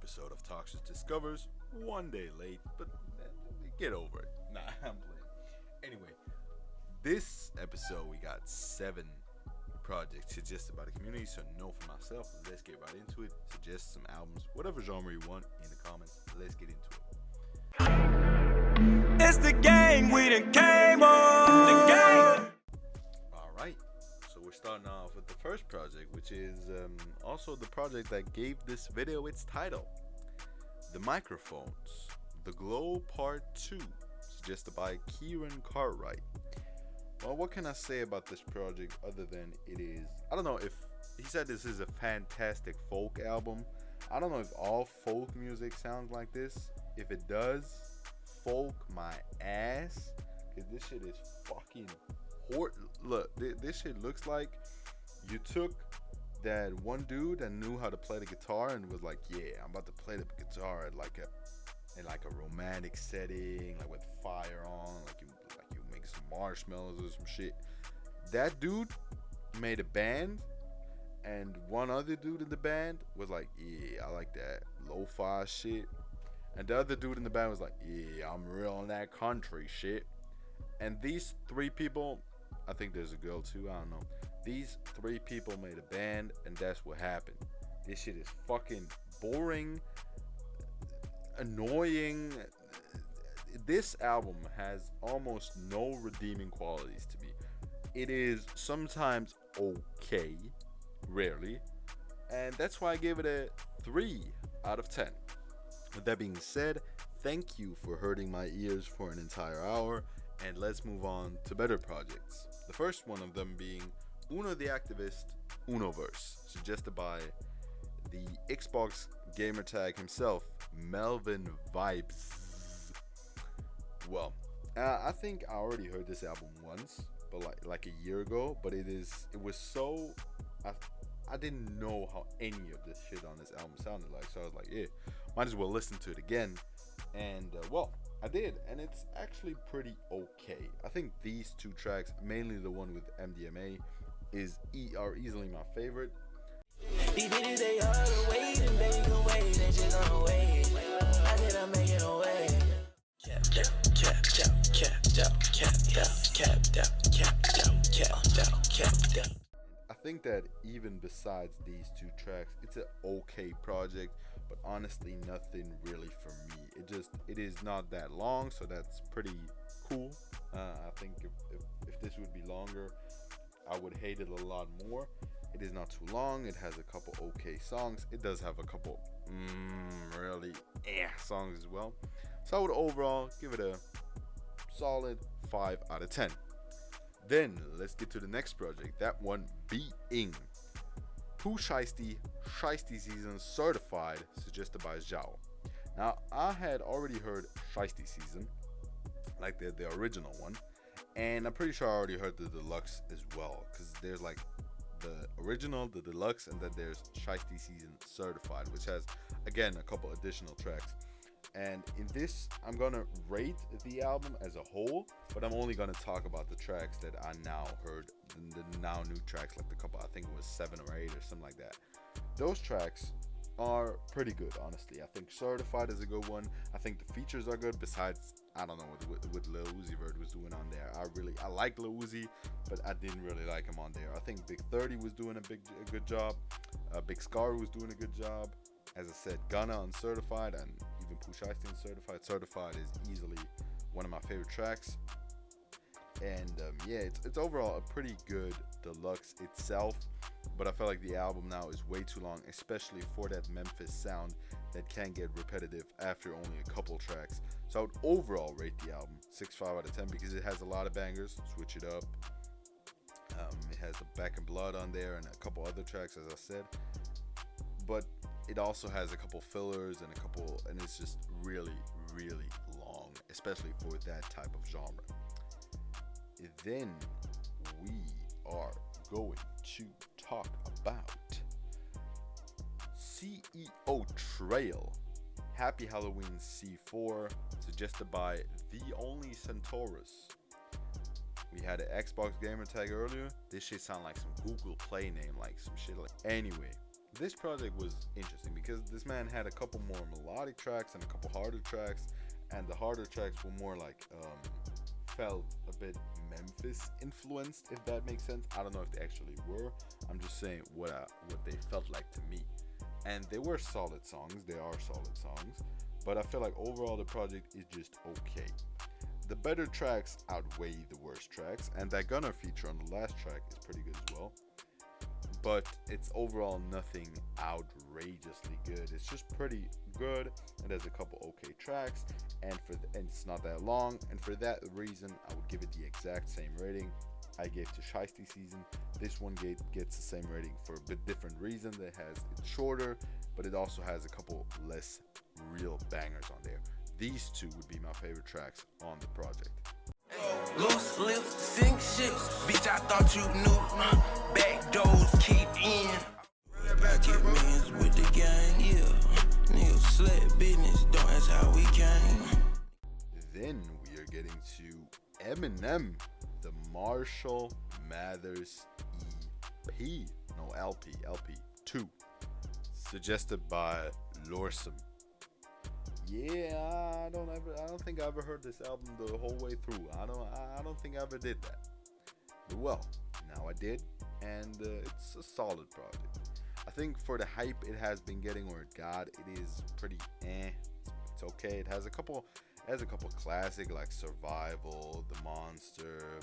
episode of Toxiris Discovers. One day late, but get over it. Nah, I'm playing. Anyway, this episode we got 7 projects suggest about the community, so know for myself. Let's get right into it. Suggest some albums, whatever genre you want in the comments. Let's get into it. It's the game, we done came on the game. Alright, so we're starting off with the first project, which is also the project that gave this video its title. The Microphones, The Glow Part 2, suggested by Kieran Cartwright. Well, what can I say about this project other than it is, I don't know if he said this is a fantastic folk album. I don't know if all folk music sounds like this. If it does, folk my ass, because this shit is fucking look, this shit looks like you took that one dude that knew how to play the guitar and was like, yeah, I'm about to play the guitar in like a romantic setting, like with fire on, like you make some marshmallows or some shit. That dude made a band, and one other dude in the band was like, yeah, I like that lo-fi shit. And the other dude in the band was like, yeah, I'm real on that country shit. And these 3 people, I think there's a girl too, I don't know. These 3 people made a band, and that's what happened. This shit is fucking boring, annoying. This album has almost no redeeming qualities to me. It is sometimes okay, rarely, and that's why I gave it a 3 out of 10. With that being said, thank you for hurting my ears for an entire hour, and let's move on to better projects. The first one of them being UnoTheActivist, Unoverse, suggested by the Xbox gamertag himself, Melvin Vibes. Well, I think I already heard this album once, but like a year ago. But it was so I didn't know how any of this shit on this album sounded like, so I was like, yeah, might as well listen to it again. And well, I did, and it's actually pretty okay. I think these 2 tracks, mainly the one with MDMA, are easily my favorite. These bitches, they all the wait, and baby can wait, and she gonna wait. I said I'm making a way. I think that even besides these 2 tracks, it's an okay project, but honestly nothing really for me. It is not that long, so that's pretty cool. I think if this would be longer, I would hate it a lot more. It is not too long. It has a couple okay songs. It does have a couple really songs as well. So I would overall give it a solid 5 out of 10. Then let's get to the next project. That one being Pooh Shiesty Season Certified, suggested by Zhao. Now I had already heard Shiesty Season, like the original one, and I'm pretty sure I already heard the deluxe as well, because there's like the original, the deluxe, and then there's Shiesty Season Certified, which has again a couple additional tracks. And in this, I'm gonna rate the album as a whole, but I'm only gonna talk about the tracks that I now heard, the now new tracks, like the couple, I think it was 7 or 8 or something like that. Those tracks are pretty good, honestly. I think Certified is a good one. I think the features are good, besides, I don't know what Lil Uzi Vert was doing on there. I like Lil Uzi, but I didn't really like him on there. I think Big 30 was doing a good job. Big Scar was doing a good job. As I said, Gunna on Certified, and even Pooh Shiesty on Certified. Certified is easily one of my favorite tracks. And yeah, it's overall a pretty good deluxe itself, but I feel like the album now is way too long, especially for that Memphis sound that can get repetitive after only a couple tracks. So I would overall rate the album 6.5 out of 10 because it has a lot of bangers. Switch it up. It has the Back in Blood on there and a couple other tracks, as I said, but it also has a couple fillers and it's just really long, especially for that type of genre. Then we are going to talk about CEO Trayle, Happy Halloween C4, suggested by The Only Centaurus. We had an Xbox gamer tag earlier. This shit sound like some Google Play name, like some shit like. Anyway, this project was interesting because this man had a couple more melodic tracks and a couple harder tracks, and the harder tracks were more like felt a bit Memphis influenced, if that makes sense. I don't know if they actually were. I'm just saying what they felt like to me. And they were solid songs. They are solid songs. But I feel like overall the project is just okay. The better tracks outweigh the worst tracks, and that Gunner feature on the last track is pretty good as well. But it's overall nothing outrageously good. It's just pretty good. It has a couple okay tracks, and it's not that long. And for that reason, I would give it the exact same rating I gave to Shiesty Season. This one gets the same rating for a bit different reason. It's shorter, but it also has a couple less real bangers on there. These two would be my favorite tracks on the project. Loose lips, sink ships, bitch, I thought you knew. Back doors keep in. Get mans with the gang, yeah. Nigga slap business, don't ask how we came. Then we are getting to Eminem, the Marshall Mathers EP. No, LP 2. Suggested by Lorsum. Yeah, I don't think I ever heard this album the whole way through. I don't think I ever did that. But well, now I did, and it's a solid project. I think for the hype it has been getting, or it got, it is pretty It's okay. It has a couple classic like Survival, The Monster,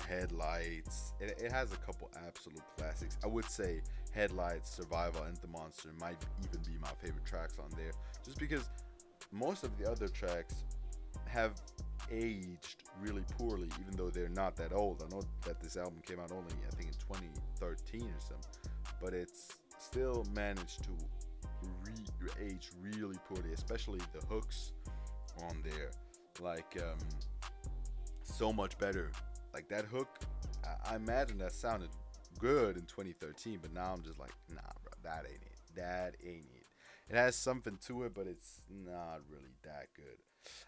Headlights. It has a couple absolute classics. I would say Headlights, Survival, and The Monster might even be my favorite tracks on there, just because most of the other tracks have aged really poorly, even though they're not that old. I know that this album came out only, I think, in 2013 or something, but it's still managed to age really poorly, especially the hooks on there. Like, so much better. Like, that hook, I imagine that sounded good in 2013, but now I'm just like, nah, bro, that ain't it. That ain't it. It has something to it, but it's not really that good.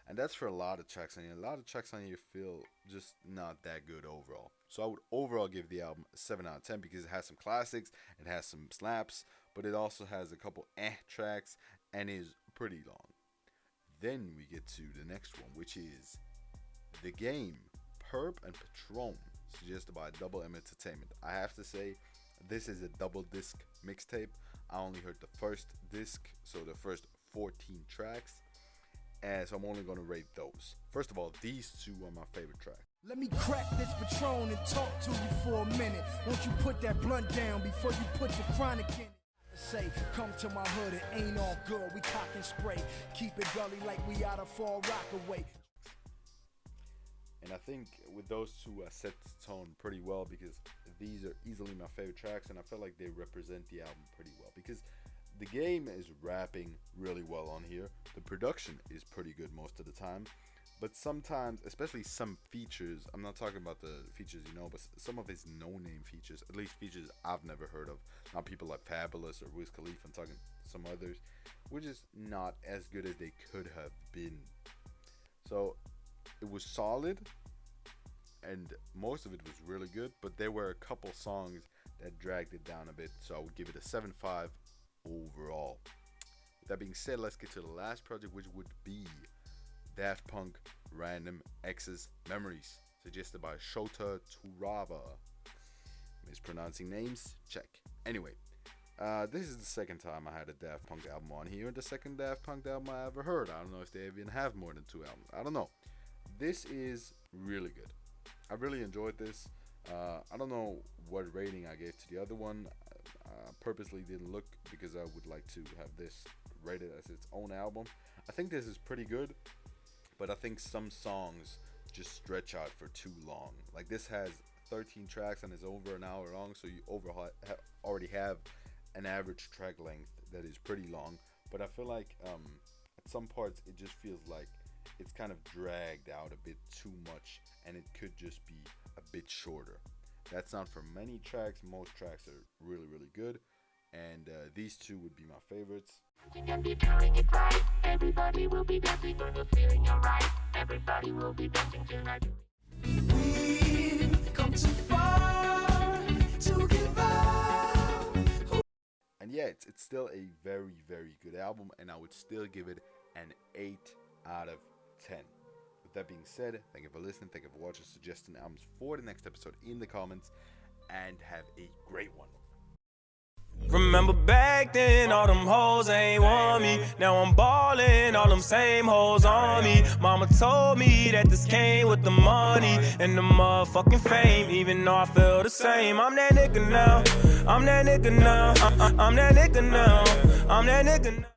And that's for a lot of tracks on here. A lot of tracks on here feel just not that good overall. So I would overall give the album a 7 out of 10 because it has some classics, it has some slaps, but it also has a couple tracks and is pretty long. Then we get to the next one, which is The Game, Purp and Patron, suggested by Double M Entertainment. I have to say, this is a double disc mixtape. I only heard the first disc, so the first 14 tracks, and so I'm only going to rate those. First of all, these two are my favorite tracks. Let me crack this Patron and talk to you for a minute. Won't you put that blunt down before you put the chronic in it? Say, come to my hood, it ain't all good. We cock and spray. Keep it gully like we out of Fall Rockaway. And I think with those two, I set the tone pretty well because these are easily my favorite tracks, and I feel like they represent the album pretty well because The Game is rapping really well on here. The production is pretty good most of the time, but sometimes, especially some features, I'm not talking about the features you know, but some of his no-name features, at least features I've never heard of, not people like Fabulous or Wiz Khalifa, I'm talking some others, were just not as good as they could have been. So it was solid, and most of it was really good, but there were a couple songs that dragged it down a bit, so I would give it a 7.5 overall. With that being said, let's get to the last project, which would be Daft Punk Random Access Memories, suggested by Shota Turava. Mispronouncing names? Check. Anyway, this is the second time I had a Daft Punk album on here, and the second Daft Punk album I ever heard. I don't know if they even have more than 2 albums. I don't know. This is really good. I really enjoyed this. I don't know what rating I gave to the other one. I purposely didn't look because I would like to have this rated as its own album. I think this is pretty good, but I think some songs just stretch out for too long. Like, this has 13 tracks and is over an hour long, so you already have an average track length that is pretty long. But I feel like at some parts it just feels like it's kind of dragged out a bit too much, and it could just be a bit shorter. That's not for many tracks. Most tracks are really, really good, and these two would be my favorites. Everybody will be dancing when you're feeling alright. Everybody will be dancing tonight. We've come too far to give up. And yeah, it's still a very, very good album, and I would still give it an 8 out of 10. With that being said, thank you for listening, thank you for watching, suggesting albums for the next episode in the comments, and have a great one. Remember back then, all them hoes ain't want me. Now I'm ballin', all them same hoes on me. Mama told me that this came with the money and the motherfucking fame, even though I feel the same. I'm that nigga now, I'm that nigga now, I'm that nigga now, I'm that nigga now.